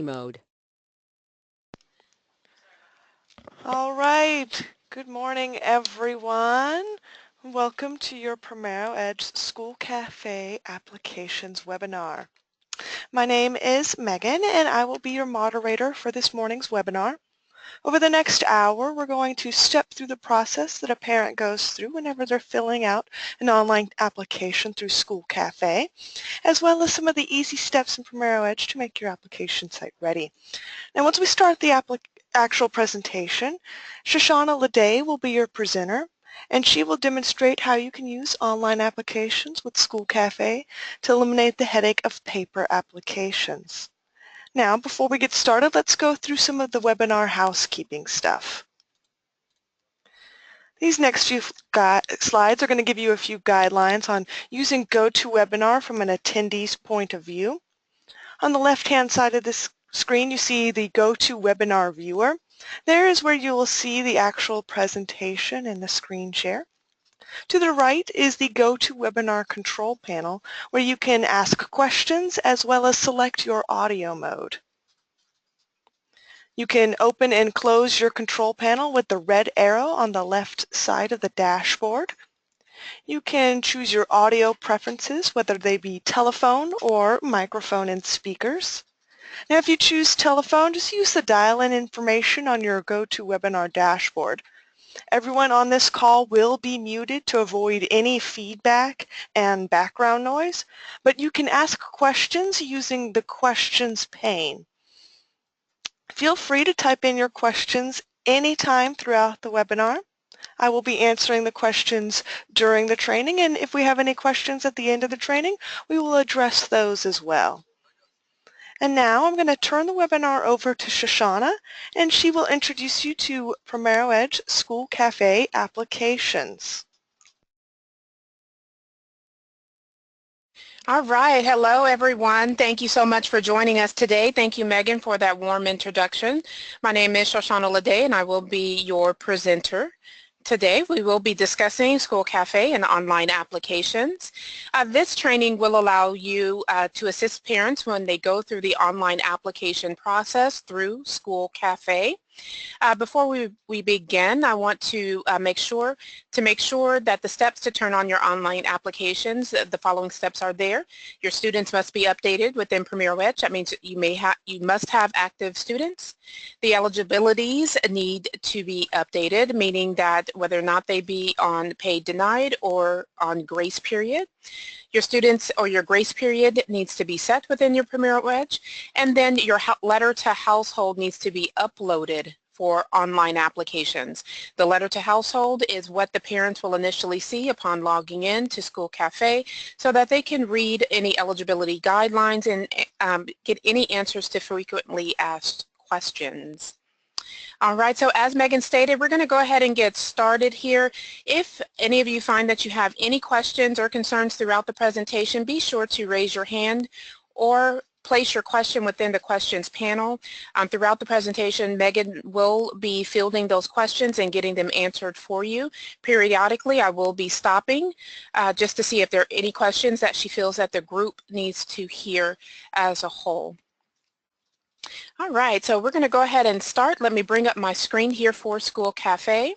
mode. All right. Good morning, everyone. Welcome to your Primero Edge School Cafe Applications webinar. My name is Megan, and I will be your moderator for this morning's webinar. Over the next hour, we're going to step through the process that a parent goes through whenever they're filling out an online application through School Cafe, as well as some of the easy steps in Primero Edge to make your application site ready. Now, once we start the actual presentation, Shoshana Leday will be your presenter, and she will demonstrate how you can use online applications with School Cafe to eliminate the headache of paper applications. Now, before we get started, let's go through some of the webinar housekeeping stuff. These next few slides are going to give you a few guidelines on using GoToWebinar from an attendee's point of view. On the left-hand side of this screen, you see the GoToWebinar viewer. There is where you will see the actual presentation and the screen share. To the right is the GoToWebinar control panel, where you can ask questions as well as select your audio mode. You can open and close your control panel with the red arrow on the left side of the dashboard. You can choose your audio preferences, whether they be telephone or microphone and speakers. Now, if you choose telephone, just use the dial-in information on your GoToWebinar dashboard. Everyone on this call will be muted to avoid any feedback and background noise, but you can ask questions using the questions pane. Feel free to type in your questions anytime throughout the webinar. I will be answering the questions during the training, and if we have any questions at the end of the training, we will address those as well. And now I'm going to turn the webinar over to Shoshana, and she will introduce you to Primero Edge School Cafe applications. All right. Hello, everyone. Thank you so much for joining us today. Thank you, Megan, for that warm introduction. My name is Shoshana Leday, and I will be your presenter. Today, we will be discussing School Cafe and online applications. This training will allow you to assist parents when they go through the online application process through School Cafe. Before we begin, I want to make sure that the steps to turn on your online applications, the following steps are there. Your students must be updated within Primero Edge. That means you must have active students. The eligibilities need to be updated, meaning that whether or not they be on paid denied or on grace period. Your students or your grace period needs to be set within your Primero Edge, and then your letter to household needs to be uploaded for online applications. The letter to household is what the parents will initially see upon logging in to School Cafe so that they can read any eligibility guidelines and get any answers to frequently asked questions. All right, so as Megan stated, we're going to go ahead and get started here. If any of you find that you have any questions or concerns throughout the presentation, be sure to raise your hand or place your question within the questions panel. Throughout the presentation, Megan will be fielding those questions and getting them answered for you. Periodically, I will be stopping just to see if there are any questions that she feels that the group needs to hear as a whole. All right, so we're going to go ahead and start. Let me bring up my screen here for School Cafe.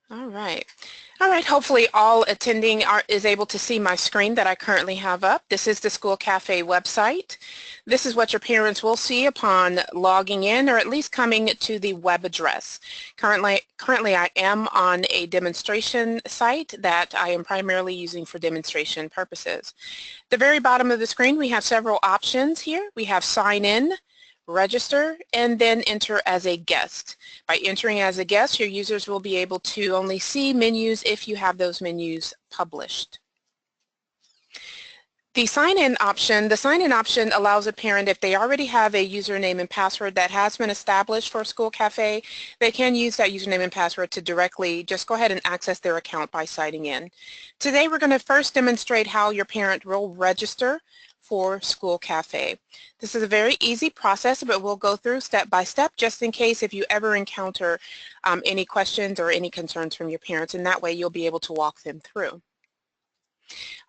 All right. All right, hopefully all attending is able to see my screen that I currently have up. This is the School Cafe website. This is what your parents will see upon logging in or at least coming to the web address. Currently I am on a demonstration site that I am primarily using for demonstration purposes. At the very bottom of the screen we have several options here. We have sign in, register, and then enter as a guest. By entering as a guest, your users will be able to only see menus if you have those menus published. The sign-in option allows a parent, if they already have a username and password that has been established for School Cafe, they can use that username and password to directly just go ahead and access their account by signing in. Today we're going to first demonstrate how your parent will register for School Cafe. This is a very easy process, but we'll go through step by step just in case if you ever encounter any questions or any concerns from your parents, and that way you'll be able to walk them through.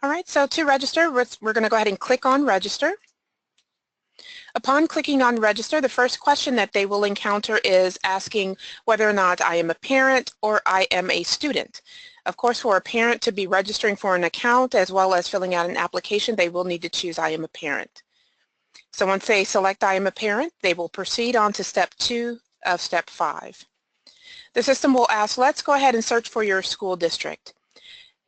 All right, so to register, we're going to go ahead and click on register. Upon clicking on register, the first question that they will encounter is asking whether or not I am a parent or I am a student. Of course, for a parent to be registering for an account as well as filling out an application, they will need to choose I am a parent. So once they select I am a parent, they will proceed on to step 2 of step 5. The system will ask, let's go ahead and search for your school district.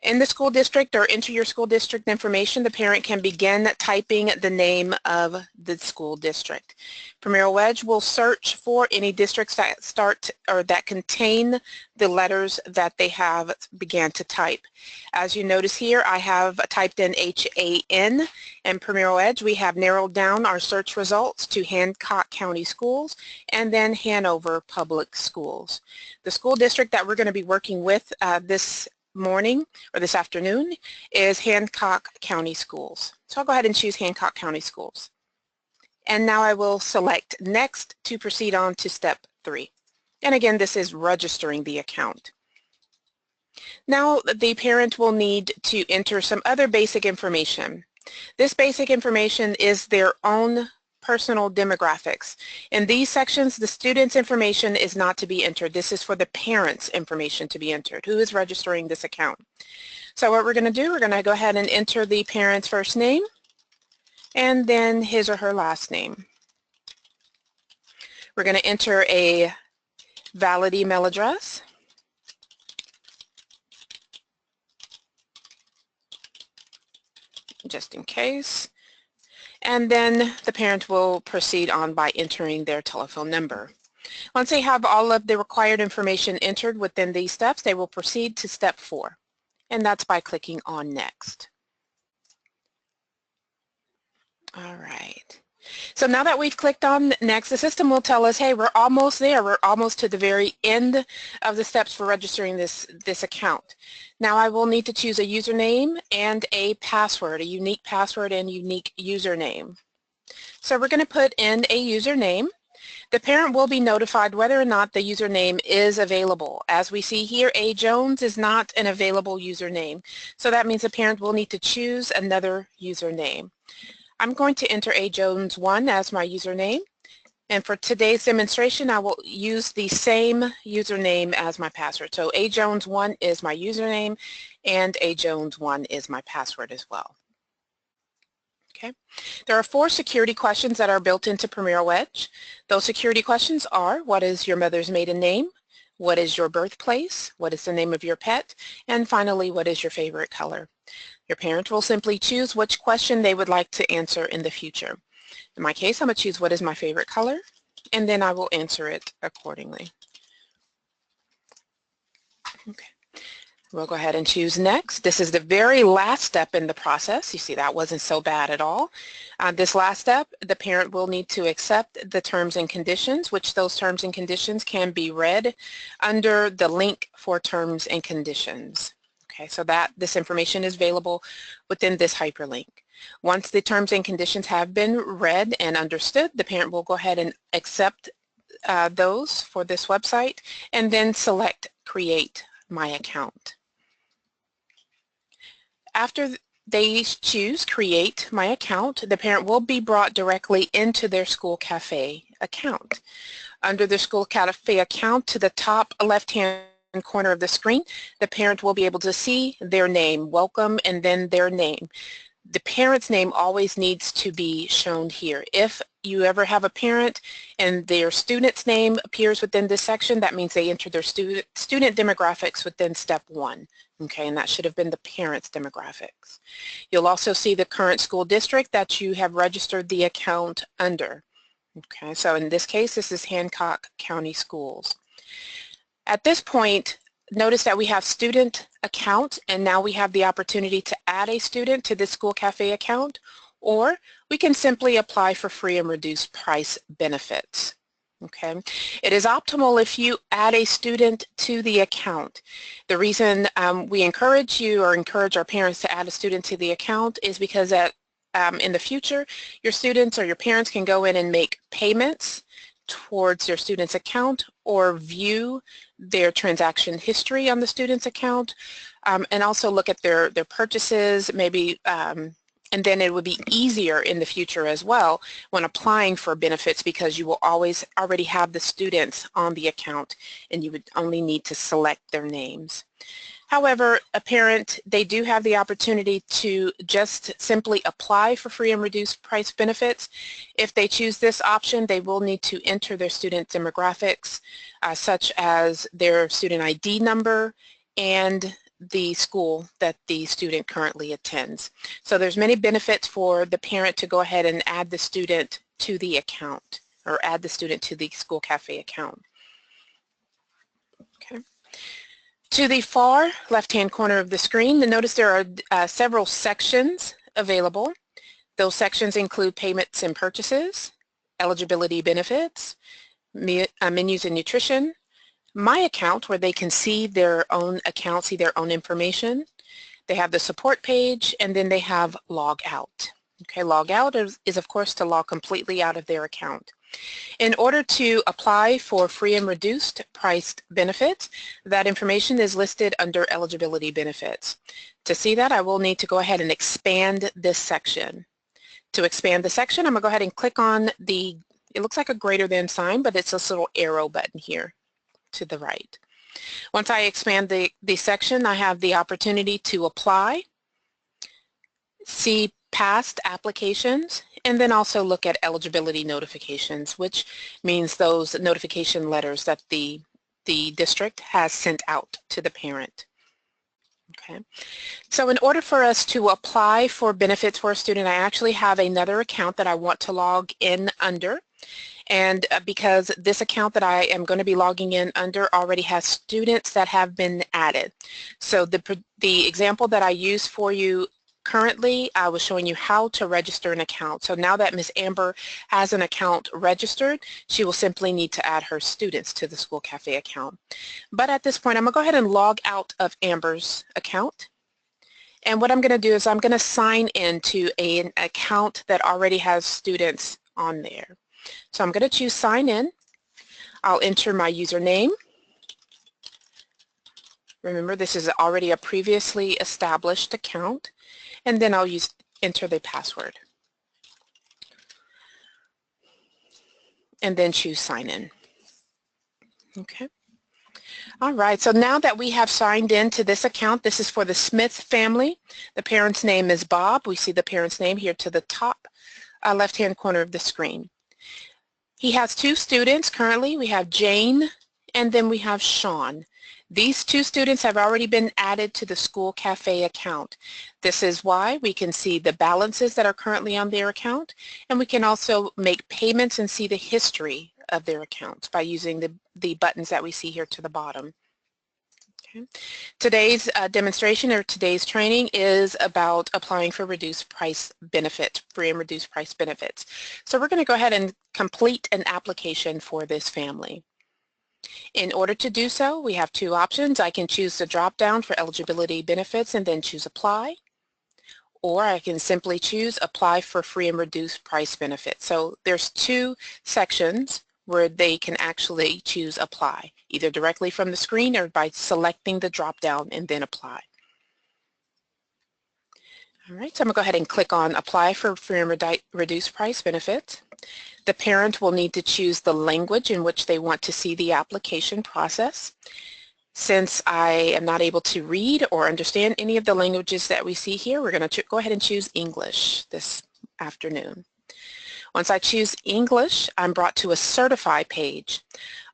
In the school district or enter your school district information, the parent can begin typing the name of the school district. Premier Wedge will search for any districts that start or that contain the letters that they have began to type. As you notice here, I have typed in HAN, and Premier Wedge, we have narrowed down our search results to Hancock County Schools and then Hanover Public Schools. The school district that we're going to be working with this morning or this afternoon is Hancock County Schools. So I'll go ahead and choose Hancock County Schools. And now I will select next to proceed on to step 3. And again, this is registering the account. Now the parent will need to enter some other basic information. This basic information is their own personal demographics. In these sections, the student's information is not to be entered. This is for the parent's information to be entered, who is registering this account. So what we're going to do, we're going to go ahead and enter the parent's first name and then his or her last name. We're going to enter a valid email address. Just in case. And then the parent will proceed on by entering their telephone number. Once they have all of the required information entered within these steps, they will proceed to step 4, and that's by clicking on Next. All right. So now that we've clicked on Next, the system will tell us, hey, we're almost there. We're almost to the very end of the steps for registering this account. Now I will need to choose a username and a password, a unique password and unique username. So we're going to put in a username. The parent will be notified whether or not the username is available. As we see here, A. Jones is not an available username. So that means the parent will need to choose another username. I'm going to enter ajones1 as my username, and for today's demonstration I will use the same username as my password. So ajones1 is my username and ajones1 is my password as well. Okay. There are 4 security questions that are built into Premier Wedge. Those security questions are, what is your mother's maiden name? What is your birthplace? What is the name of your pet? And finally, what is your favorite color? Your parent will simply choose which question they would like to answer in the future. In my case, I'm going to choose what is my favorite color, and then I will answer it accordingly. Okay. We'll go ahead and choose Next. This is the very last step in the process. You see, that wasn't so bad at all. This last step, the parent will need to accept the terms and conditions, which those terms and conditions can be read under the link for terms and conditions. Okay, so this information is available within this hyperlink. Once the terms and conditions have been read and understood, the parent will go ahead and accept those for this website and then select Create My Account. After they choose Create My Account, the parent will be brought directly into their School Cafe account. Under the School Cafe account, to the top left-hand corner of the screen, the parent will be able to see their name, welcome, and then their name. The parent's name always needs to be shown here. If you ever have a parent and their student's name appears within this section, that means they enter their student demographics within step 1. Okay, and that should have been the parent's demographics. You'll also see the current school district that you have registered the account under. Okay, so in this case, this is Hancock County Schools. At this point, notice that we have student account, and now we have the opportunity to add a student to this School Cafe account, or we can simply apply for free and reduced price benefits. Okay, it is optimal if you add a student to the account. The reason we encourage you or encourage our parents to add a student to the account is because at in the future, your students or your parents can go in and make payments towards your student's account or view their transaction history on the student's account, and also look at their purchases, maybe, and then it would be easier in the future as well when applying for benefits, because you will always already have the students on the account and you would only need to select their names. However, a parent, they do have the opportunity to just simply apply for free and reduced price benefits. If they choose this option, they will need to enter their student demographics, such as their student ID number and the school that the student currently attends. So there's many benefits for the parent to go ahead and add the student to the account, or add the student to the School Cafe account. Okay. To the far left-hand corner of the screen, notice there are several sections available. Those sections include payments and purchases, eligibility benefits, menus and nutrition, my account, where they can see their own account, see their own information. They have the support page, and then they have log out. Okay, log out is of course to log completely out of their account. In order to apply for free and reduced priced benefits, that information is listed under eligibility benefits. To see that, I will need to go ahead and expand this section. To expand the section, I'm going to go ahead and click on the, it looks like a greater than sign, but it's this little arrow button here to the right. Once I expand the section, I have the opportunity to apply, see past applications, and then also look at eligibility notifications, which means those notification letters that the district has sent out to the parent. Okay. So in order for us to apply for benefits for a student, I actually have another account that I want to log in under. And because this account that I am going to be logging in under already has students that have been added. So the example that I use for you currently, I was showing you how to register an account. So now that Ms. Amber has an account registered, she will simply need to add her students to the School Cafe account. But at this point, I'm going to go ahead and log out of Amber's account. And what I'm going to do is I'm going to sign into an account that already has students on there. So I'm going to choose sign in. I'll enter my username. Remember, this is already a previously established account. And then I'll enter the password. And then choose sign in. Okay. All right, so now that we have signed in to this account, this is for the Smith family. The parent's name is Bob. We see the parent's name here to the top left-hand corner of the screen. He has two students currently. We have Jane and then we have Sean. These two students have already been added to the School Cafe account. This is why we can see the balances that are currently on their account, and we can also make payments and see the history of their accounts by using the buttons that we see here to the bottom. Okay. Today's demonstration or today's training is about applying for reduced price benefits, free and reduced price benefits. So we're going to go ahead and complete an application for this family. In order to do so, we have two options. I can choose the drop down for eligibility benefits and then choose apply, or I can simply choose apply for free and reduced price benefits. So there's two sections where they can actually choose apply, either directly from the screen or by selecting the drop down and then apply. All right, so I'm going to go ahead and click on apply for free and reduced price benefits. The parent will need to choose the language in which they want to see the application process. Since I am not able to read or understand any of the languages that we see here, we're going to go ahead and choose English this afternoon. Once I choose English, I'm brought to a certify page.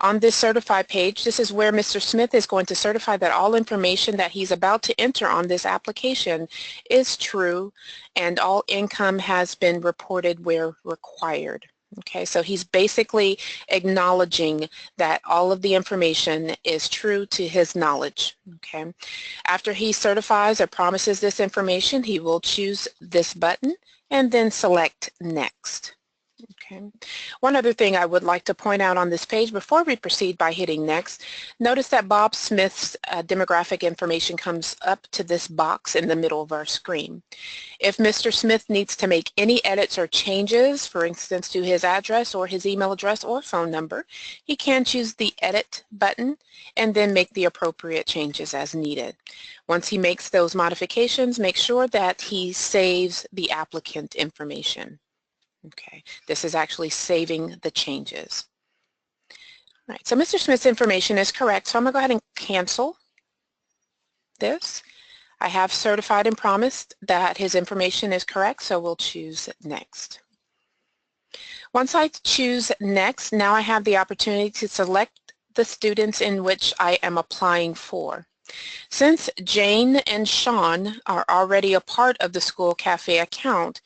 On this certify page, this is where Mr. Smith is going to certify that all information that he's about to enter on this application is true and all income has been reported where required. Okay, so he's basically acknowledging that all of the information is true to his knowledge. Okay, after he certifies or promises this information, he will choose this button and then select next. Okay. Okay. One other thing I would like to point out on this page before we proceed by hitting next, notice that Bob Smith's demographic information comes up to this box in the middle of our screen. If Mr. Smith needs to make any edits or changes, for instance to his address or his email address or phone number, he can choose the Edit button and then make the appropriate changes as needed. Once he makes those modifications, make sure that he saves the applicant information. Okay, this is actually saving the changes. All right, so Mr. Smith's information is correct, so I'm going to go ahead and cancel this. I have certified and promised that his information is correct, so we'll choose next. Once I choose next, now I have the opportunity to select the students in which I am applying for. Since Jane and Sean are already a part of the School Cafe account,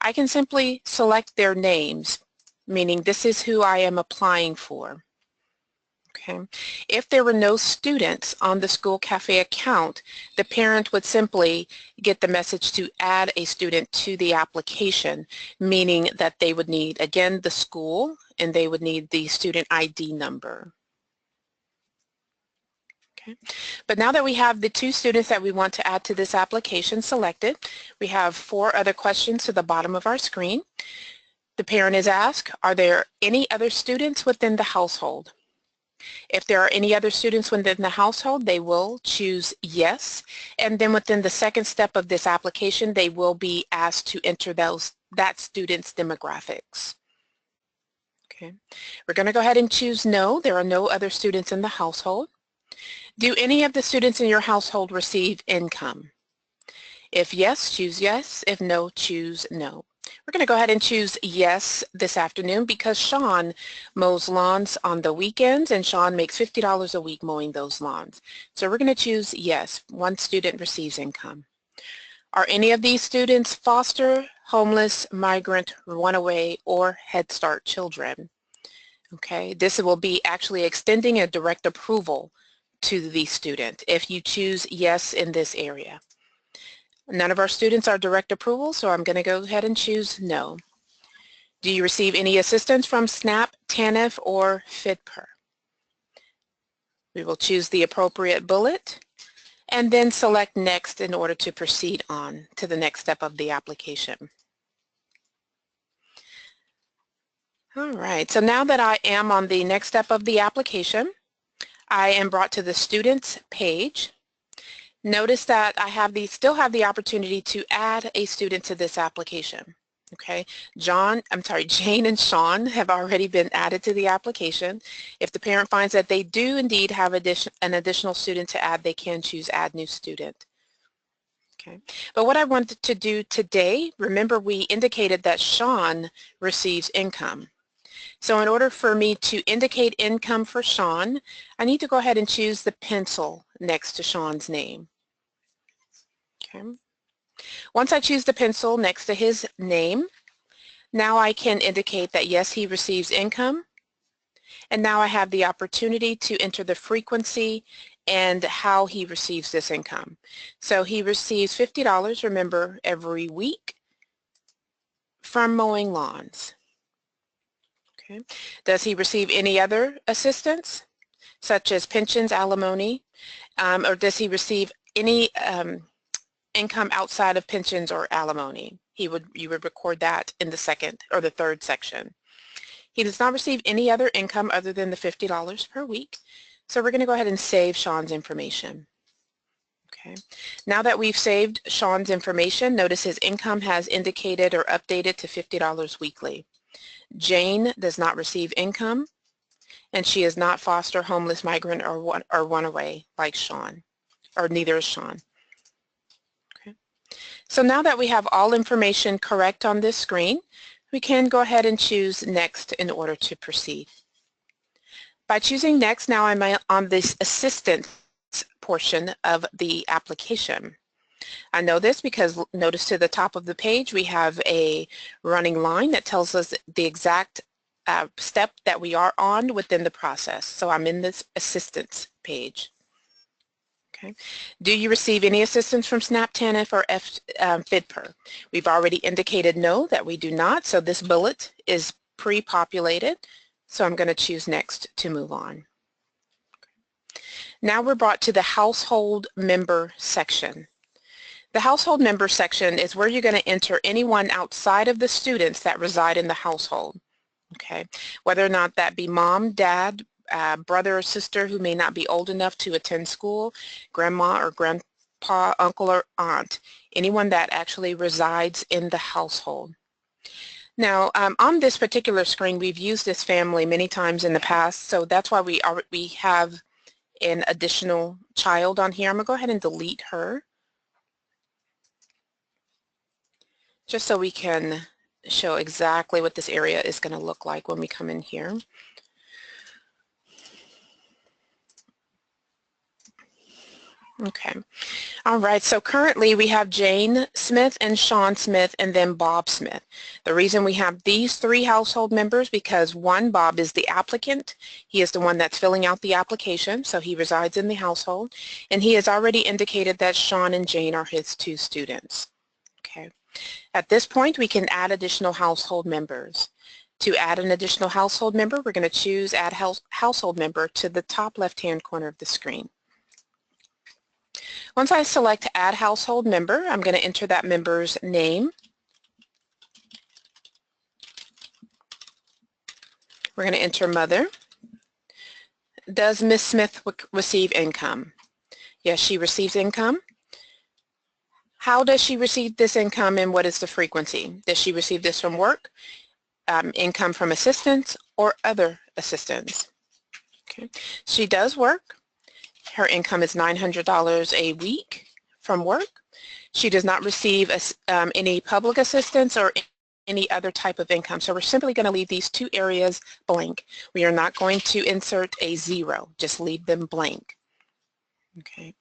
I can simply select their names, meaning this is who I am applying for. Okay. If there were no students on the School Cafe account, the parent would simply get the message to add a student to the application, meaning that they would need, again, the school, and they would need the student ID number. Okay. But now that we have the 2 students that we want to add to this application selected, we have 4 other questions to the bottom of our screen. The parent is asked, are there any other students within the household? If there are any other students within the household, they will choose yes, and then within the second step of this application, they will be asked to enter that student's demographics. Okay. We're going to go ahead and choose no. There are no other students in the household. Do any of the students in your household receive income? If yes, choose yes. If no, choose no. We're going to go ahead and choose yes this afternoon because Sean mows lawns on the weekends and Sean makes $50 a week mowing those lawns. So we're going to choose yes. 1 student receives income. Are any of these students foster, homeless, migrant, runaway, or Head Start children? Okay, this will be actually extending a direct approval to the student if you choose yes in this area. None of our students are direct approval, so I'm going to go ahead and choose no. Do you receive any assistance from SNAP, TANF, or FDPER? We will choose the appropriate bullet and then select next in order to proceed on to the next step of the application. All right, so now that I am on the next step of the application, I am brought to the students page. Notice that I still have the opportunity to add a student to this application. Okay, Jane and Sean have already been added to the application. If the parent finds that they do indeed have an additional student to add, they can choose Add New Student. Okay, but what I wanted to do today, remember we indicated that Sean receives income. So in order for me to indicate income for Sean, I need to go ahead and choose the pencil next to Sean's name. Okay. Once I choose the pencil next to his name, now I can indicate that yes, he receives income. And now I have the opportunity to enter the frequency and how he receives this income. So he receives $50, remember, every week from mowing lawns. Okay. Does he receive any other assistance, such as pensions, alimony, or does he receive any income outside of pensions or alimony? You would record that in the second or the third section. He does not receive any other income other than the $50 per week. So we're going to go ahead and save Sean's information. Okay. Now that we've saved Sean's information, notice his income has indicated or updated to $50 weekly. Jane does not receive income, and she is not foster, homeless, migrant, or runaway like Sean, or neither is Sean. Okay. So now that we have all information correct on this screen, we can go ahead and choose Next in order to proceed. By choosing Next, now I'm on this assistance portion of the application. I know this because notice to the top of the page we have a running line that tells us the exact step that we are on within the process. So I'm in this assistance page. Okay. Do you receive any assistance from SNAP, TANF, or FDPER? We've already indicated no, that we do not, so this bullet is pre-populated, so I'm going to choose Next to move on. Now we're brought to the Household Member section. The Household Member section is where you're going to enter anyone outside of the students that reside in the household. Okay, whether or not that be mom, dad, brother or sister who may not be old enough to attend school, grandma or grandpa, uncle or aunt, anyone that actually resides in the household. Now, on this particular screen, we've used this family many times in the past, so that's why we have an additional child on here. I'm going to go ahead and delete her, just so we can show exactly what this area is going to look like when we come in here. Okay. All right, so currently we have Jane Smith and Sean Smith and then Bob Smith. The reason we have these three household members because one, Bob is the applicant. He is the one that's filling out the application, so he resides in the household, and he has already indicated that Sean and Jane are his two students. Okay. At this point, we can add additional household members. To add an additional household member, we're going to choose Add Household Member to the top left-hand corner of the screen. Once I select Add Household Member, I'm going to enter that member's name. We're going to enter mother. Does Ms. Smith receive income? Yes, she receives income. How does she receive this income and what is the frequency? Does she receive this from work, income from assistance, or other assistance? Okay. She does work. Her income is $900 a week from work. She does not receive any public assistance or any other type of income. So we're simply going to leave these two areas blank. We are not going to insert a 0, just leave them blank. Okay.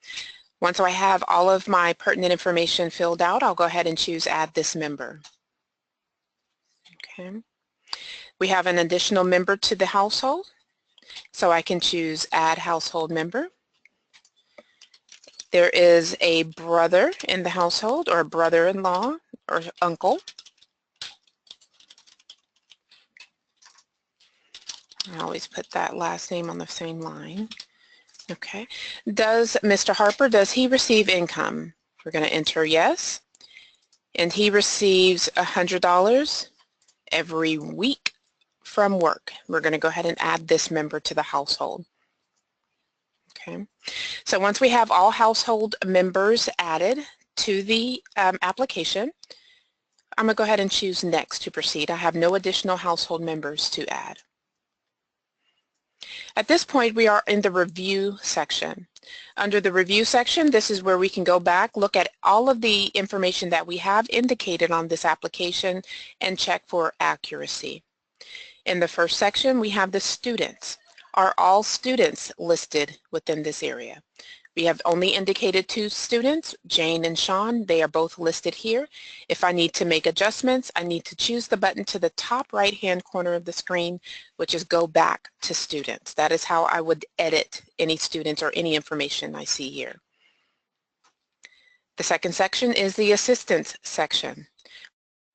Once I have all of my pertinent information filled out, I'll go ahead and choose Add This Member. Okay. We have an additional member to the household, so I can choose Add Household Member. There is a brother in the household, or a brother-in-law, or uncle. I always put that last name on the same line. Okay. Does Mr. Harper, does he receive income? We're going to enter yes. And he receives $100 every week from work. We're going to go ahead and add this member to the household. Okay. So once we have all household members added to the application, I'm going to go ahead and choose Next to proceed. I have no additional household members to add. At this point, we are in the review section. Under the review section, this is where we can go back, look at all of the information that we have indicated on this application and check for accuracy. In the first section, we have the students. Are all students listed within this area? We have only indicated 2 students, Jane and Sean. They are both listed here. If I need to make adjustments, I need to choose the button to the top right-hand corner of the screen, which is Go Back to Students. That is how I would edit any students or any information I see here. The second section is the Assistance section.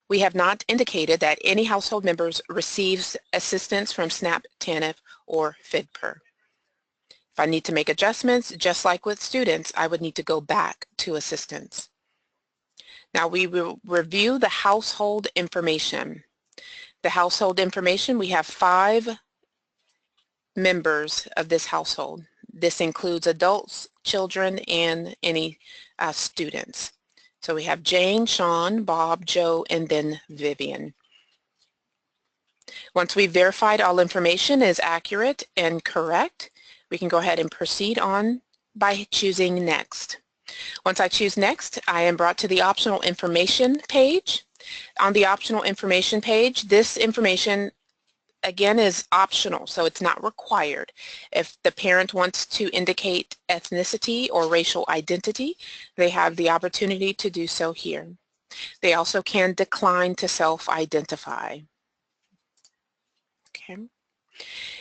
We have not indicated that any household members receives assistance from SNAP, TANF, or FDPER. If I need to make adjustments, just like with students, I would need to go back to assistance. Now we will review the household information. The household information, we have 5 members of this household. This includes adults, children, and any students. So we have Jane, Sean, Bob, Joe, and then Vivian. Once we've verified all information is accurate and correct, we can go ahead and proceed on by choosing Next. Once I choose Next, I am brought to the optional information page. On the optional information page, this information again is optional, so it's not required. If the parent wants to indicate ethnicity or racial identity, they have the opportunity to do so here. They also can decline to self-identify. Okay.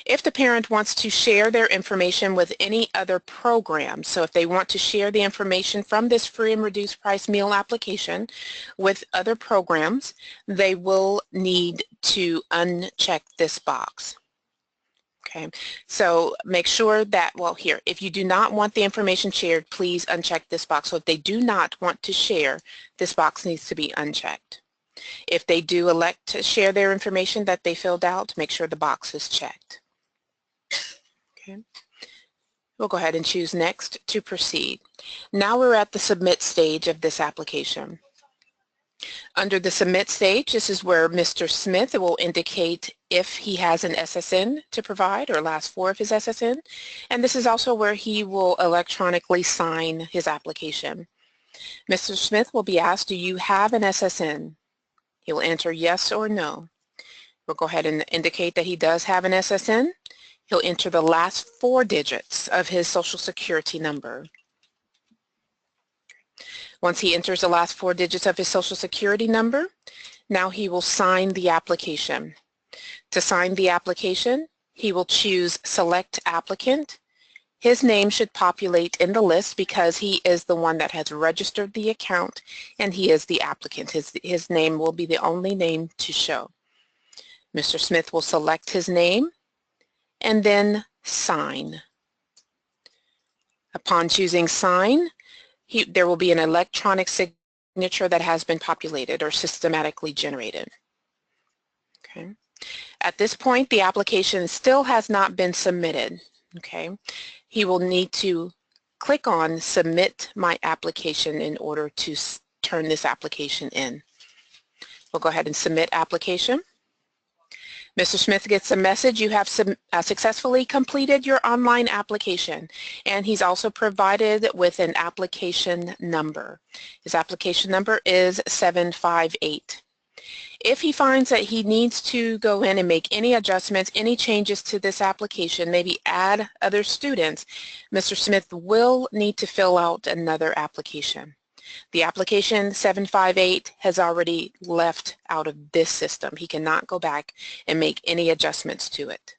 If the parent wants to share their information with any other program, so if they want to share the information from this free and reduced price meal application with other programs, they will need to uncheck this box. Okay, so make sure that, well, here, if you do not want the information shared, please uncheck this box. So if they do not want to share, this box needs to be unchecked. If they do elect to share their information that they filled out, make sure the box is checked. Okay. We'll go ahead and choose Next to proceed. Now we're at the submit stage of this application. Under the submit stage, this is where Mr. Smith will indicate if he has an SSN to provide, or last four of his SSN, and this is also where he will electronically sign his application. Mr. Smith will be asked, do you have an SSN? He will enter yes or no. We'll go ahead and indicate that he does have an SSN. He'll enter the last four digits of his Social Security number. Once he enters the last four digits of his Social Security number, now he will sign the application. To sign the application, he will choose Select Applicant. His name should populate in the list because he is the one that has registered the account and he is the applicant. His name will be the only name to show. Mr. Smith will select his name and then sign. Upon choosing sign, there will be an electronic signature that has been populated or systematically generated. Okay. At this point, the application still has not been submitted. Okay. He will need to click on Submit My Application in order to turn this application in. We'll go ahead and Submit Application. Mr. Smith gets a message, you have successfully completed your online application, and he's also provided with an application number. His application number is 758. If he finds that he needs to go in and make any adjustments, any changes to this application, maybe add other students, Mr. Smith will need to fill out another application. The application 758 has already left out of this system. He cannot go back and make any adjustments to it.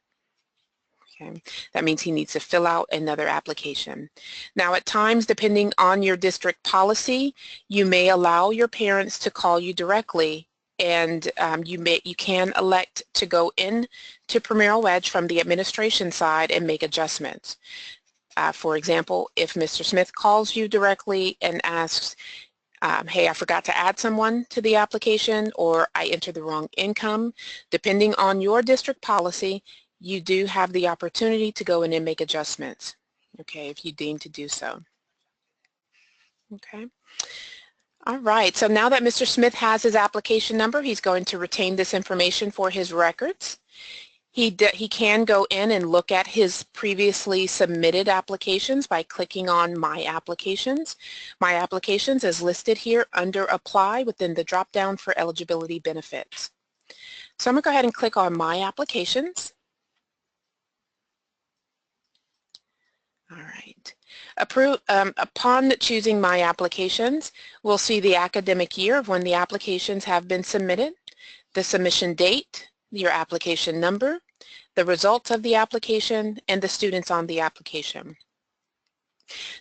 Okay. That means he needs to fill out another application. Now at times, depending on your district policy, you may allow your parents to call you directly, and you can elect to go in to Premier Wedge from the administration side and make adjustments. For example, if Mr. Smith calls you directly and asks, hey, I forgot to add someone to the application, or I entered the wrong income, depending on your district policy, you do have the opportunity to go in and make adjustments, okay, if you deem to do so. Okay. All right, so now that Mr. Smith has his application number, he's going to retain this information for his records. He can go in and look at his previously submitted applications by clicking on My Applications. My Applications is listed here under Apply within the drop-down for eligibility benefits. So I'm going to go ahead and click on My Applications. All right. Upon choosing My Applications, we'll see the academic year of when the applications have been submitted, the submission date, your application number, the results of the application, and the students on the application.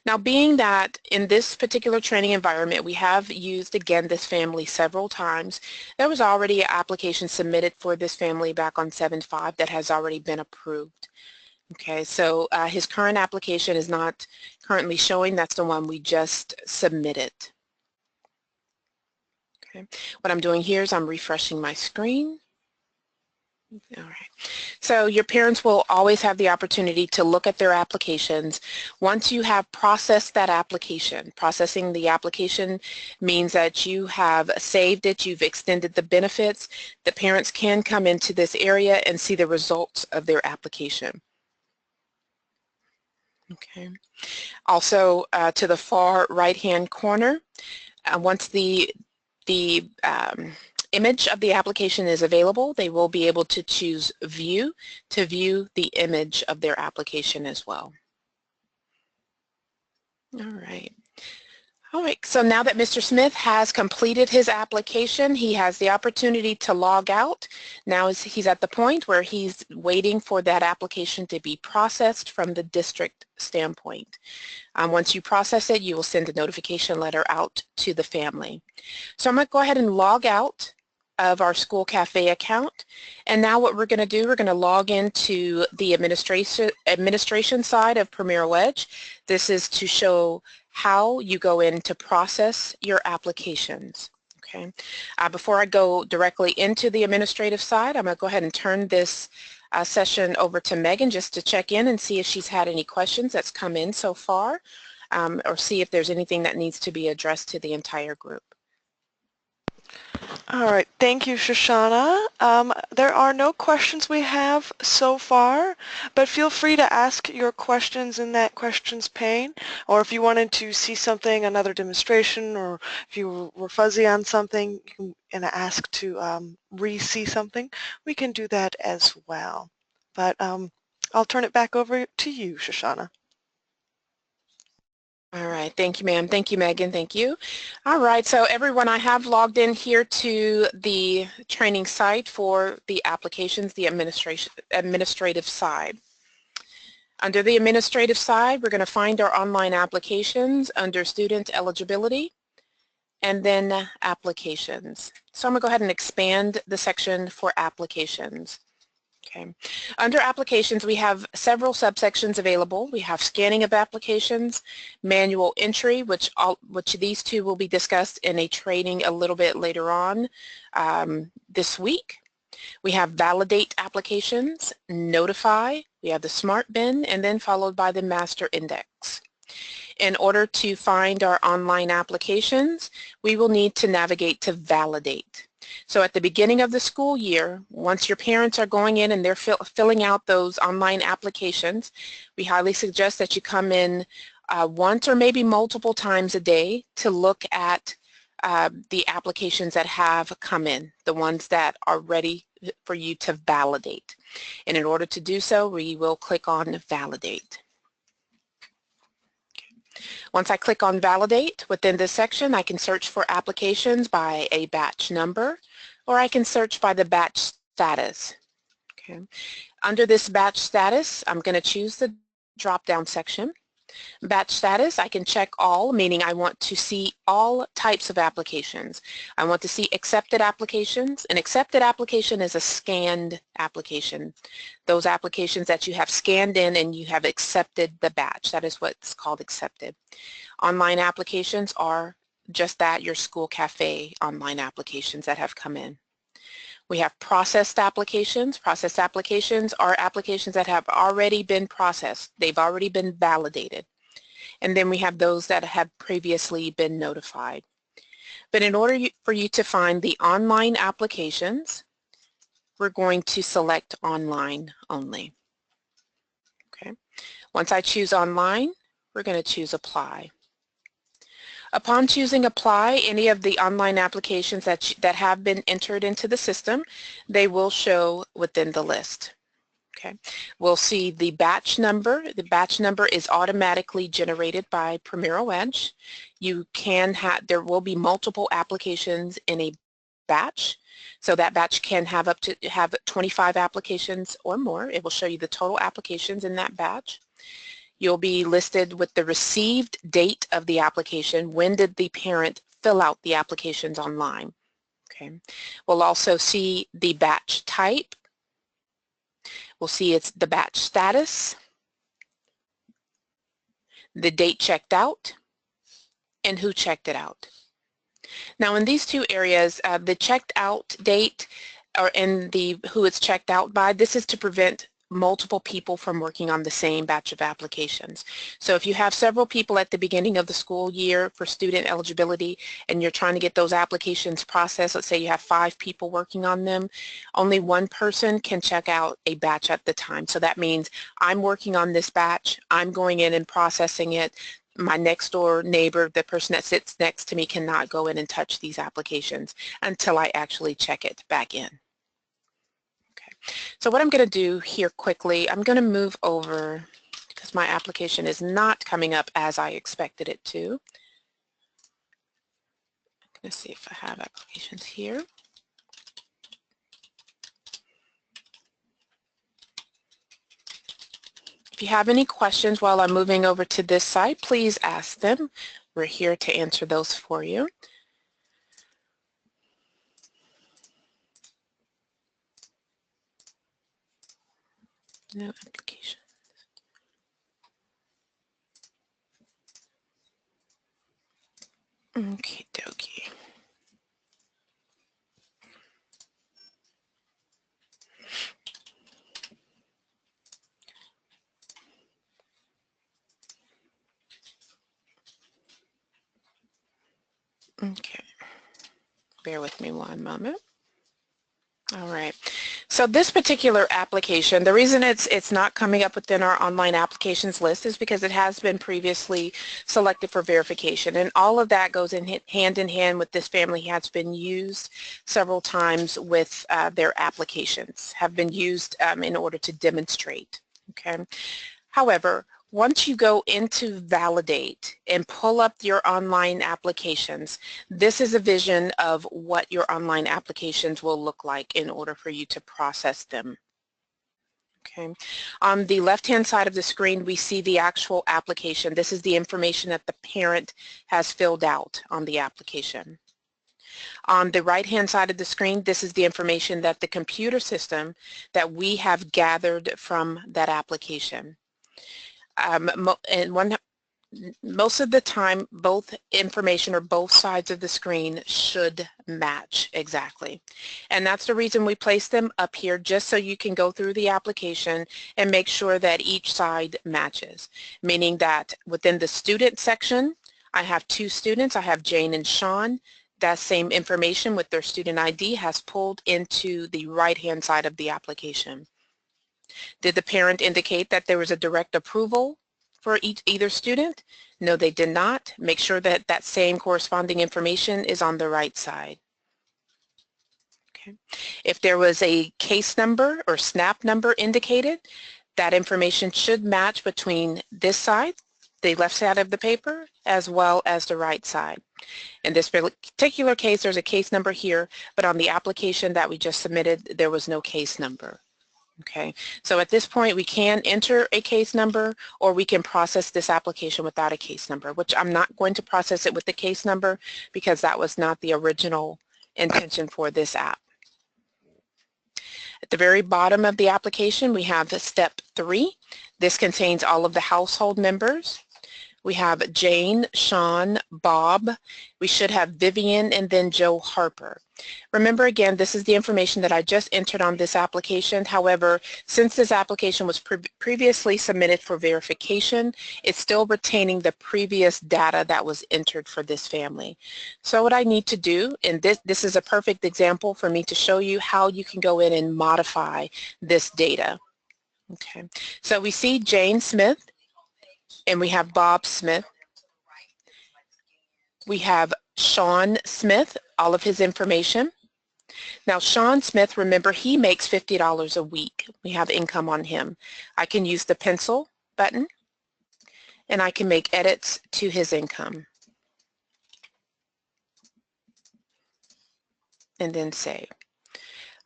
Now, being that in this particular training environment, we have used, again, this family several times, there was already an application submitted for this family back on 7/5 that has already been approved. Okay, so his current application is not currently showing. That's the one we just submitted. Okay, what I'm doing here is I'm refreshing my screen. All right. So your parents will always have the opportunity to look at their applications. Once you have processed that application, processing the application means that you have saved it, you've extended the benefits, the parents can come into this area and see the results of their application. Okay. Also, to the far right-hand corner, once the image of the application is available, they will be able to choose View to view the image of their application as well. All right. All right, so now that Mr. Smith has completed his application, he has the opportunity to log out. Now he's at the point where he's waiting for that application to be processed from the district standpoint. Once you process it, you will send a notification letter out to the family. So I'm going to go ahead and log out of our School Cafe account. And now what we're going to do, we're going to log into the administration side of Premier Edge. This is to show how you go in to process your applications. Okay. Before I go directly into the administrative side, I'm going to go ahead and turn this session over to Megan just to check in and see if she's had any questions that's come in so far, or see if there's anything that needs to be addressed to the entire group. All right, thank you, Shoshana. There are no questions we have so far, but feel free to ask your questions in that questions pane, or if you wanted to see something, another demonstration, or if you were fuzzy on something and ask to re-see something, we can do that as well. But I'll turn it back over to you, Shoshana. All right, thank you, ma'am. Thank you, Megan. Thank you. All right, so everyone, I have logged in here to the training site for the applications, the administrative side. Under the administrative side, we're going to find our online applications under student eligibility and then applications. So I'm going to go ahead and expand the section for applications. Okay. Under applications, we have several subsections available. We have scanning of applications, manual entry, which these two will be discussed in a training a little bit later on this week. We have validate applications, notify, we have the smart bin, and then followed by the master index. In order to find our online applications, we will need to navigate to validate. So at the beginning of the school year, once your parents are going in and they're filling out those online applications, we highly suggest that you come in once or maybe multiple times a day to look at the applications that have come in, the ones that are ready for you to validate. And in order to do so, we will click on validate. Once I click on validate, within this section I can search for applications by a batch number, or I can search by the batch status. Okay. Under this batch status, I'm going to choose the drop-down section. Batch status, I can check all, meaning I want to see all types of applications. I want to see accepted applications. An accepted application is a scanned application. Those applications that you have scanned in and you have accepted the batch. That is what's called accepted. Online applications are just that, your School Cafe online applications that have come in. We have processed applications. Processed applications are applications that have already been processed. They've already been validated. And then we have those that have previously been notified. But in order for you to find the online applications, we're going to select online only. Okay. Once I choose online, we're going to choose apply. Upon choosing apply, any of the online applications that have been entered into the system, they will show within the list. Okay. We'll see the batch number. The batch number is automatically generated by Premier Edge. You can have, there will be multiple applications in a batch. So that batch can have up to 25 applications or more. It will show you the total applications in that batch. You'll be listed with the received date of the application. When did the parent fill out the applications online? Okay. We'll also see the batch type. We'll see it's the batch status, the date checked out, and who checked it out. Now in these two areas, the checked out date and the who it's checked out by, this is to prevent multiple people from working on the same batch of applications. So if you have several people at the beginning of the school year for student eligibility and you're trying to get those applications processed, let's say you have 5 people working on them, only one person can check out a batch at the time. So that means I'm working on this batch, I'm going in and processing it. My next door neighbor, the person that sits next to me, cannot go in and touch these applications until I actually check it back in. So what I'm going to do here quickly, I'm going to move over because my application is not coming up as I expected it to. Let's see if I have applications here. If you have any questions while I'm moving over to this side, please ask them. We're here to answer those for you. No application. Okie dokie. Okay, bear with me one moment. All right, so this particular application, the reason it's not coming up within our online applications list is because it has been previously selected for verification, and all of that goes in hand with this family has been used several times with their applications, have been used in order to demonstrate, okay? However, once you go into Validate and pull up your online applications, this is a vision of what your online applications will look like in order for you to process them. Okay. On the left-hand side of the screen, we see the actual application. This is the information that the parent has filled out on the application. On the right-hand side of the screen, this is the information that the computer system that we have gathered from that application. Most of the time, both information or both sides of the screen should match exactly. And that's the reason we place them up here, just so you can go through the application and make sure that each side matches. Meaning that within the student section, I have two students. I have Jane and Sean. That same information with their student ID has pulled into the right-hand side of the application. Did the parent indicate that there was a direct approval for either student? No, they did not. Make sure that that same corresponding information is on the right side. Okay. If there was a case number or SNAP number indicated, that information should match between this side, the left side of the paper, as well as the right side. In this particular case, there's a case number here, but on the application that we just submitted, there was no case number. Okay, so at this point we can enter a case number, or we can process this application without a case number, which I'm not going to process it with the case number because that was not the original intention for this app. At the very bottom of the application, we have step 3. This contains all of the household members. We have Jane, Sean, Bob. We should have Vivian and then Joe Harper. Remember, again, this is the information that I just entered on this application. However, since this application was previously submitted for verification, it's still retaining the previous data that was entered for this family. So what I need to do, and this is a perfect example for me to show you how you can go in and modify this data. Okay, so we see Jane Smith, and we have Bob Smith. We have Sean Smith, all of his information. Now Sean Smith, remember, he makes $50 a week. We have income on him. I can use the pencil button and I can make edits to his income. And then save.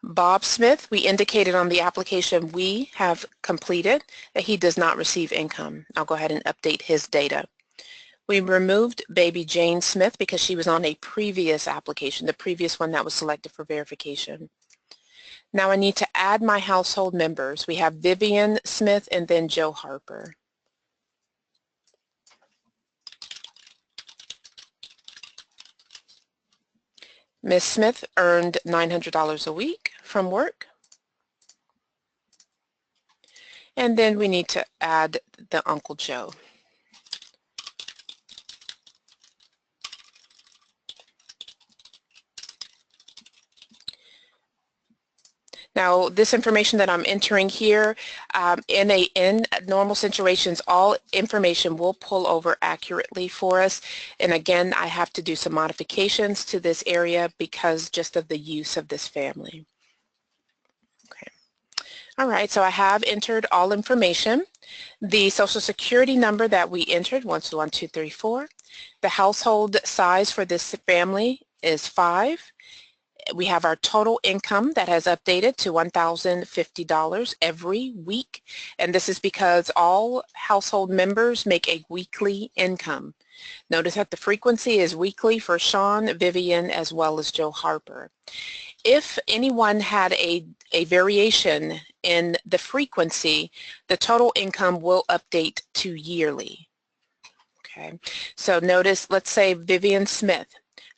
Bob Smith, we indicated on the application we have completed that he does not receive income. I'll go ahead and update his data. We removed baby Jane Smith because she was on a previous application, the previous one that was selected for verification. Now I need to add my household members. We have Vivian Smith and then Joe Harper. Ms. Smith earned $900 a week from work. And then we need to add the Uncle Joe. Now, this information that I'm entering here, in normal situations, all information will pull over accurately for us. And again, I have to do some modifications to this area because just of the use of this family. Okay. All right, so I have entered all information. The Social Security number that we entered, 121234. The household size for this family is 5. We have our total income that has updated to $1,050 every week, and this is because all household members make a weekly income. Notice that the frequency is weekly for Sean, Vivian, as well as Joe Harper. If anyone had a variation in the frequency, the total income will update to yearly. Okay, so notice, let's say Vivian Smith.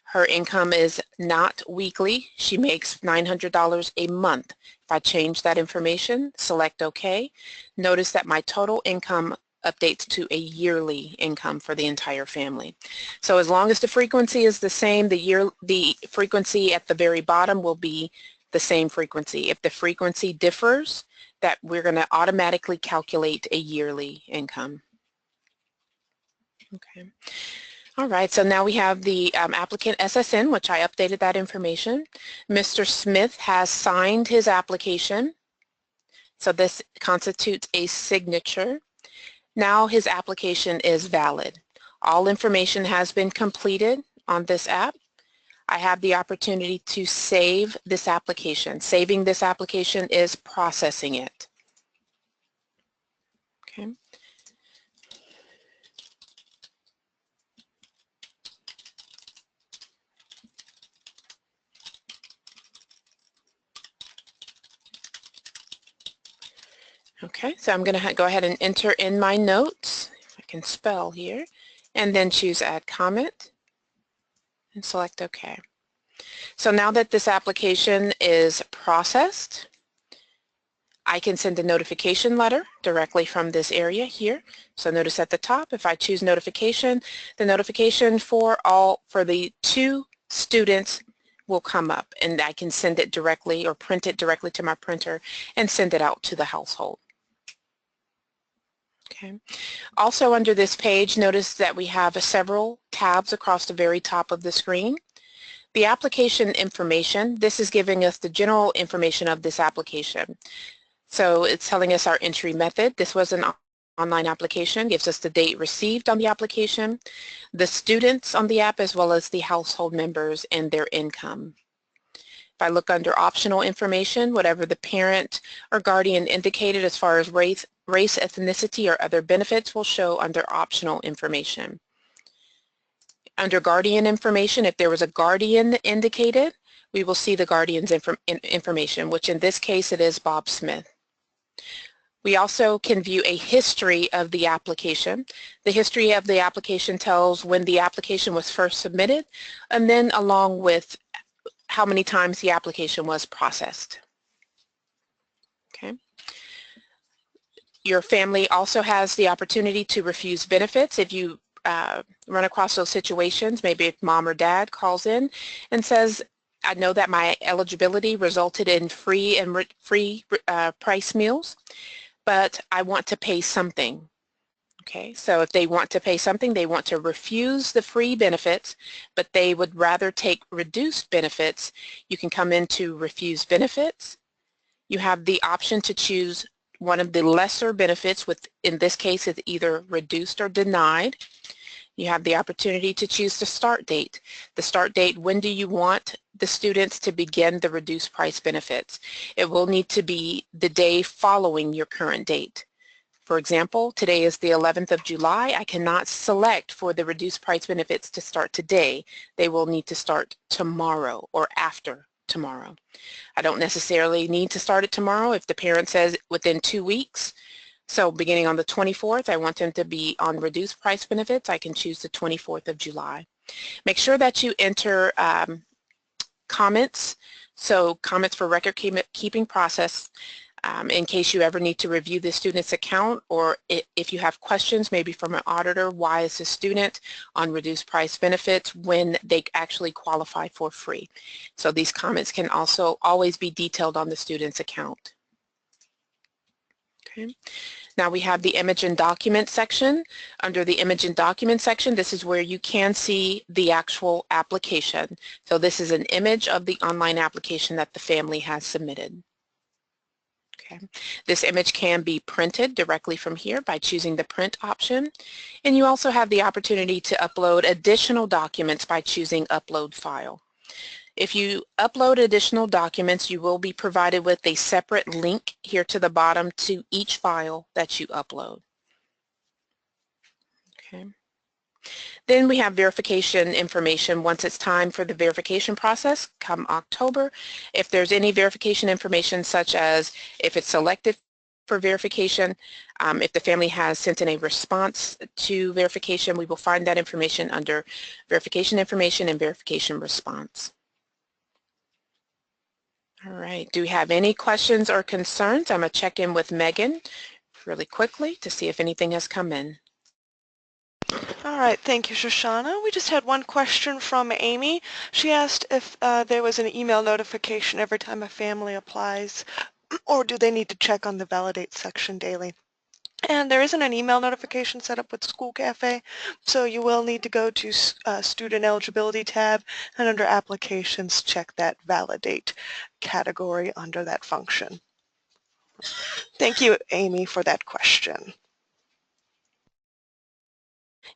Her income is not weekly. She makes $900 a month. If I change that information, select OK, notice that my total income updates to a yearly income for the entire family. So as long as the frequency is the same, the frequency at the very bottom will be the same frequency. If the frequency differs, that we're going to automatically calculate a yearly income. Okay. All right, so now we have the applicant SSN, which I updated that information. Mr. Smith has signed his application, so this constitutes a signature. Now his application is valid. All information has been completed on this app. I have the opportunity to save this application. Saving this application is processing it. Okay. Okay, so I'm going to go ahead and enter in my notes, if I can spell here, and then choose Add Comment and select OK. So now that this application is processed, I can send a notification letter directly from this area here. So notice at the top, if I choose notification, the notification for the 2 students will come up, and I can send it directly or print it directly to my printer and send it out to the household. Okay. Also under this page, notice that we have several tabs across the very top of the screen. The application information, this is giving us the general information of this application. So it's telling us our entry method. This was an online application, gives us the date received on the application, the students on the app, as well as the household members and their income. If I look under optional information, whatever the parent or guardian indicated as far as race, ethnicity, or other benefits will show under optional information. Under guardian information, if there was a guardian indicated, we will see the guardian's information, which in this case it is Bob Smith. We also can view a history of the application. The history of the application tells when the application was first submitted, and then along with how many times the application was processed. Okay. Your family also has the opportunity to refuse benefits if you run across those situations. Maybe if mom or dad calls in and says, I know that my eligibility resulted in free price meals, but I want to pay something. Okay, so if they want to pay something, they want to refuse the free benefits, but they would rather take reduced benefits, you can come into refuse benefits. You have the option to choose one of the lesser benefits, with, in this case, it's either reduced or denied. You have the opportunity to choose the start date. The start date, when do you want the students to begin the reduced price benefits? It will need to be the day following your current date. For example, today is the 11th of July. I cannot select for the reduced price benefits to start today. They will need to start tomorrow or after tomorrow. I don't necessarily need to start it tomorrow if the parent says within 2 weeks. So beginning on the 24th, I want them to be on reduced price benefits. I can choose the 24th of July. Make sure that you enter comments. So comments for record keeping process. In case you ever need to review the student's account, or if you have questions maybe from an auditor, why is the student on reduced price benefits when they actually qualify for free? So these comments can also always be detailed on the student's account. Okay. Now we have the image and document section. Under the image and document section, this is where you can see the actual application. So this is an image of the online application that the family has submitted. Okay. This image can be printed directly from here by choosing the print option, and you also have the opportunity to upload additional documents by choosing upload file. If you upload additional documents, you will be provided with a separate link here to the bottom to each file that you upload. Okay. Then we have verification information once it's time for the verification process come October. If there's any verification information such as if it's selected for verification, if the family has sent in a response to verification, we will find that information under verification information and verification response. All right, do we have any questions or concerns? I'm going to check in with Megan really quickly to see if anything has come in. All right, thank you, Shoshana. We just had one question from Amy. She asked if there was an email notification every time a family applies, or do they need to check on the Validate section daily? And there isn't an email notification set up with School Cafe, so you will need to go to Student Eligibility tab, and under Applications, check that Validate category under that function. Thank you, Amy, for that question.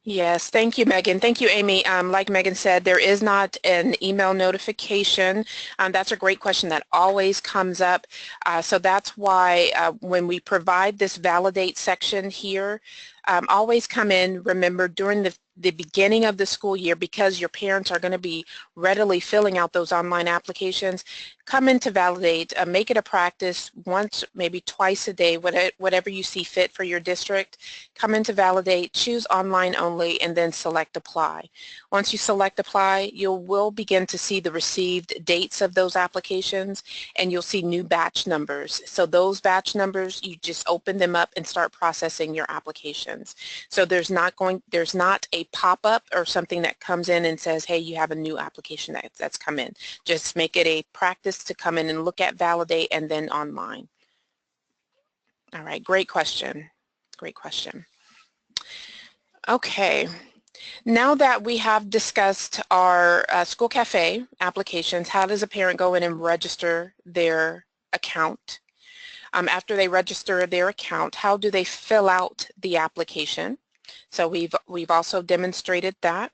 Yes, thank you, Megan. Thank you, Amy. Like Megan said, there is not an email notification. That's a great question that always comes up. So that's why when we provide this Validate section here, always come in, remember, during the beginning of the school year, because your parents are going to be readily filling out those online applications, come in to Validate, make it a practice once, maybe twice a day, whatever you see fit for your district. Come in to Validate, choose online only, and then select Apply. Once you select Apply, you will begin to see the received dates of those applications, and you'll see new batch numbers. So those batch numbers, you just open them up and start processing your applications. So there's not a pop-up or something that comes in and says, hey, you have a new application that's come in. Just make it a practice to come in and look at Validate and then online. All right, great question. Great question. Okay, now that we have discussed our School Cafe applications, how does a parent go in and register their account? After they register their account, how do they fill out the application? So we've also demonstrated that.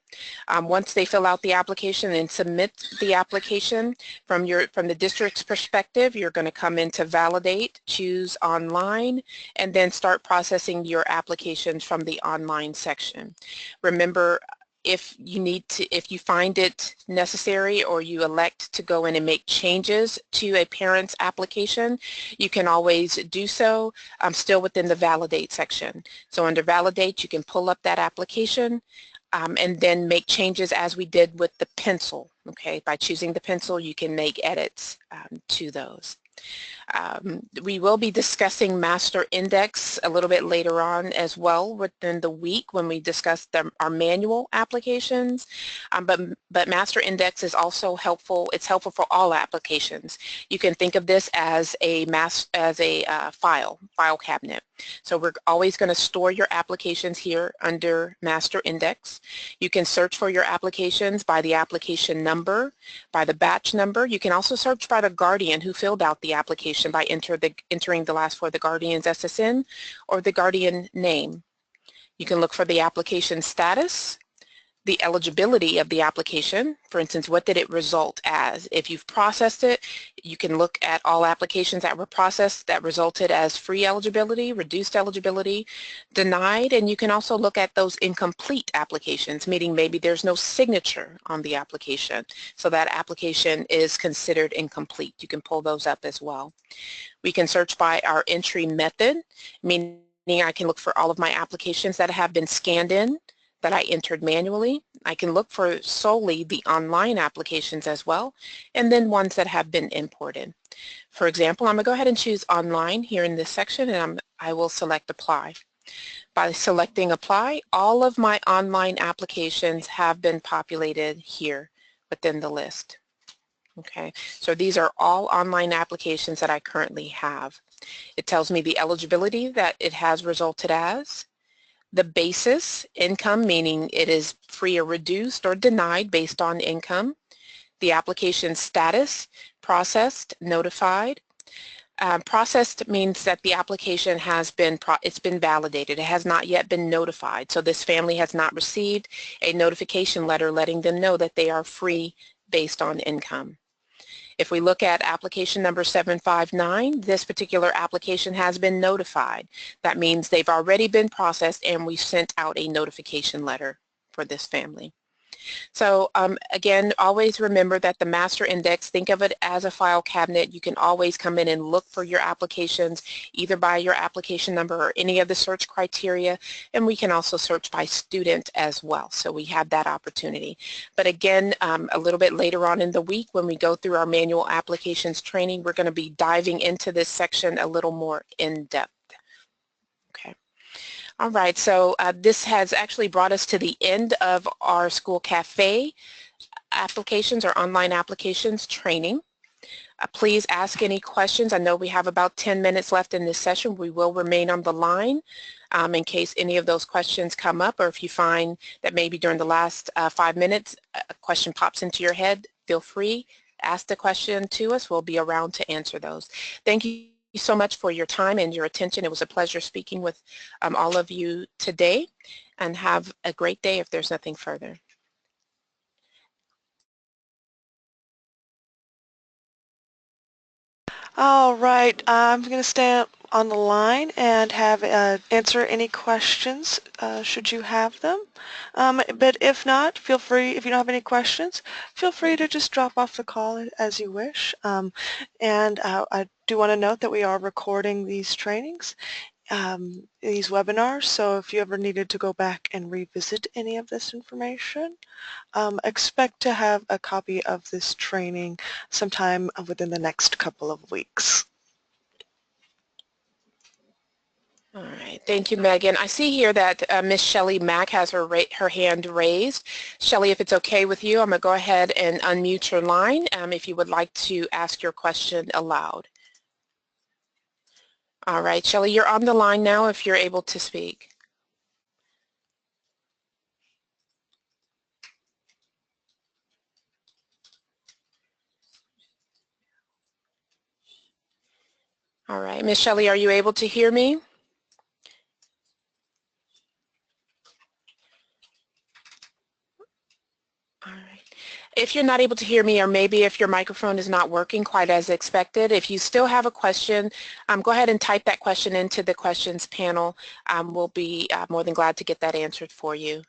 Once they fill out the application and submit the application, from the district's perspective, you're going to come into Validate, choose Online, and then start processing your applications from the online section. Remember, if you find it necessary or you elect to go in and make changes to a parent's application, you can always do so still within the Validate section. So under Validate, you can pull up that application and then make changes as we did with the pencil. Okay, by choosing the pencil, you can make edits to those. We will be discussing Master Index a little bit later on as well within the week when we discuss our manual applications, but Master Index is also helpful. It's helpful for all applications. You can think of this as a file cabinet. So we're always going to store your applications here under Master Index. You can search for your applications by the application number, by the batch number. You can also search by the guardian who filled out the application by entering the last four of the guardian's SSN or the guardian name. You can look for the application status, the eligibility of the application. For instance, what did it result as? If you've processed it, you can look at all applications that were processed that resulted as free eligibility, reduced eligibility, denied, and you can also look at those incomplete applications, meaning maybe there's no signature on the application, so that application is considered incomplete. You can pull those up as well. We can search by our entry method, meaning I can look for all of my applications that have been scanned in, that I entered manually. I can look for solely the online applications as well, and then ones that have been imported. For example, I'm going to go ahead and choose online here in this section, and I will select Apply. By selecting Apply, all of my online applications have been populated here within the list. Okay, so these are all online applications that I currently have. It tells me the eligibility that it has resulted as, the basis, income, meaning it is free or reduced or denied based on income, the application status, processed, notified. Processed means that the application has been, it's been validated. It has not yet been notified. So this family has not received a notification letter letting them know that they are free based on income. If we look at application number 759, this particular application has been notified. That means they've already been processed and we sent out a notification letter for this family. So again, always remember that the master index, think of it as a file cabinet. You can always come in and look for your applications either by your application number or any of the search criteria, and we can also search by student as well. So we have that opportunity. But again, a little bit later on in the week when we go through our manual applications training, we're going to be diving into this section a little more in depth. Okay. All right, so this has actually brought us to the end of our School Cafe applications or online applications training. Please ask any questions. I know we have about 10 minutes left in this session. We will remain on the line in case any of those questions come up, or if you find that maybe during the last 5 minutes a question pops into your head, feel free, ask the question to us. We'll be around to answer those. Thank you so much for your time and your attention. It was a pleasure speaking with all of you today, and have a great day if there's nothing further. All right, I'm going to stay on the line and have answer any questions should you have them. But if not, feel free, if you don't have any questions, feel free to just drop off the call as you wish. And I do want to note that we are recording these trainings, these webinars, so if you ever needed to go back and revisit any of this information, expect to have a copy of this training sometime within the next couple of weeks. All right, thank you, Megan. I see here that Miss Shelley Mack has her hand raised. Shelley, if it's okay with you, I'm going to go ahead and unmute your line if you would like to ask your question aloud. All right, Shelley, you're on the line now if you're able to speak. All right, Miss Shelley, are you able to hear me? All right. If you're not able to hear me, or maybe if your microphone is not working quite as expected, if you still have a question, go ahead and type that question into the questions panel. We'll be more than glad to get that answered for you.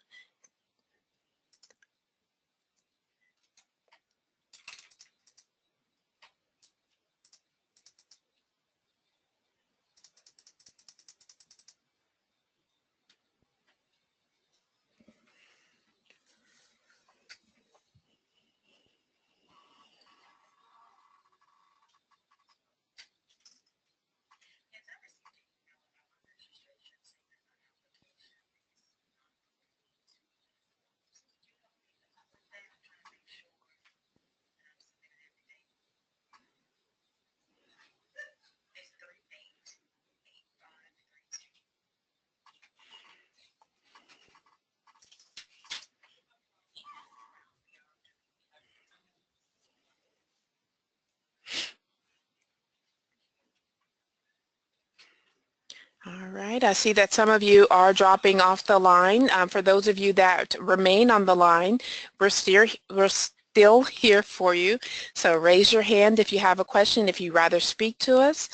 All right, I see that some of you are dropping off the line. For those of you that remain on the line, we're still here for you. So raise your hand if you have a question, if you'd rather speak to us,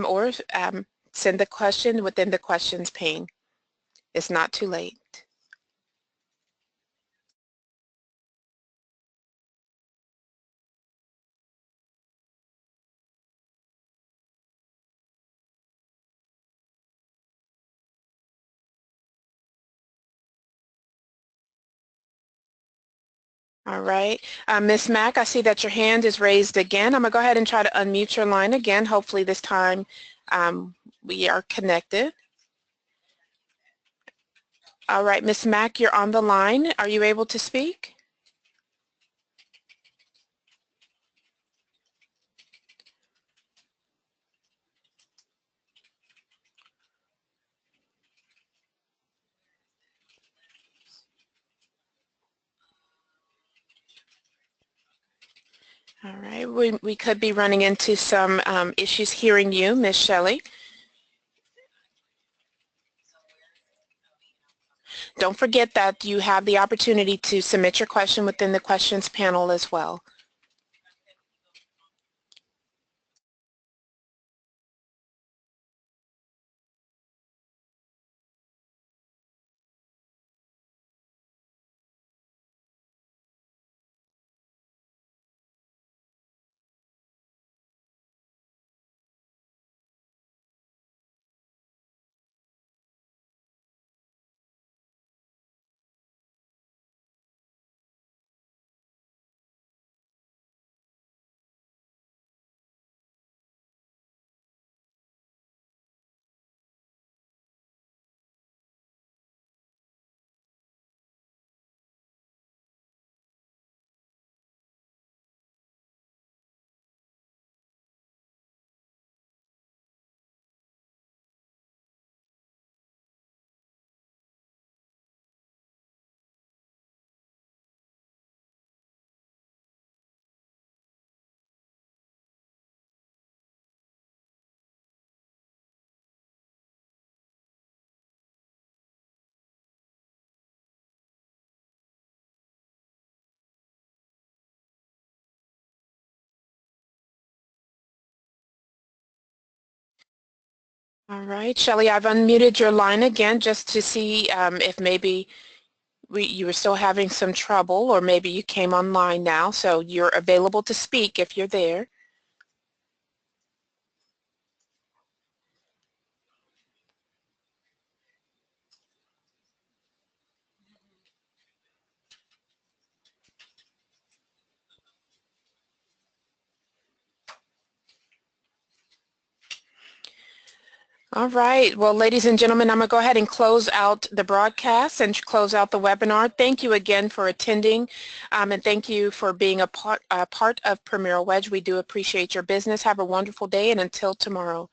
or send the question within the questions pane. It's not too late. All right, Ms. Mack, I see that your hand is raised again. I'm going to go ahead and try to unmute your line again. Hopefully this time we are connected. All right, Ms. Mack, you're on the line. Are you able to speak? All right, we could be running into some issues hearing you, Ms. Shelley. don't forget that you have the opportunity to submit your question within the questions panel as well. All right, Shelley, I've unmuted your line again just to see if maybe you were still having some trouble, or maybe you came online now, so you're available to speak if you're there. All right. Well, ladies and gentlemen, I'm going to go ahead and close out the broadcast and close out the webinar. Thank you again for attending, and thank you for being a part of Premier Wedge. We do appreciate your business. Have a wonderful day, and until tomorrow.